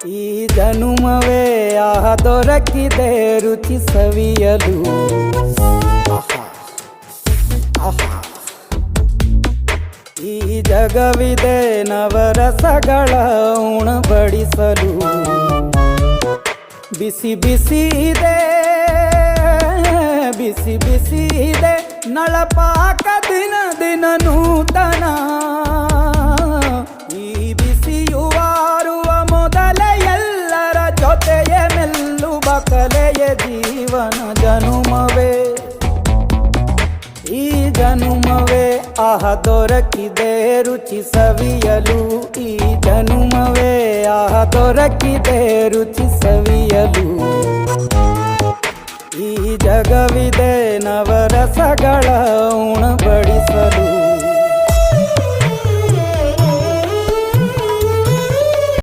ಈ ಜನುಮವೇ ಆಹ ದೊರಕಿದೆ ರುಚಿ ಸವಿಯಲು. ಆಹಾ, ಆಹಾ. ಈ ಜಗವಿದೆ ನವರಸಗಳ ಉಣಬಡಿಸಲು. ಬಿಸಿ ಬಿಸಿ ಇದೆ, ಬಿಸಿ ಬಿಸಿ ಇದೆ ನಳಪಾಕ ದಿನ ದಿನ ನೂತನ. ಈ ಬಿಸಿಯುವಾರುವ ಮೊದಲೇ ಎಲ್ಲರ ಜೊತೆಯೇ ಮೆಲ್ಲುವ ಕಲೆಯ ಜೀವನ ಜನುಮವೇ. ಈ ಜನುಮವೇ ಆಹ ದೊರಕಿದೆ ರುಚಿ ಸವಿಯಲು. ಈ ಜನುಮವೇ ಆಹ ದೊರಕಿದೆ ರುಚಿ ಸವಿಯಲು. ಈ ಜಗವಿದೆ ನವರಸಗಳ ಉಣಬಡಿಸಲು.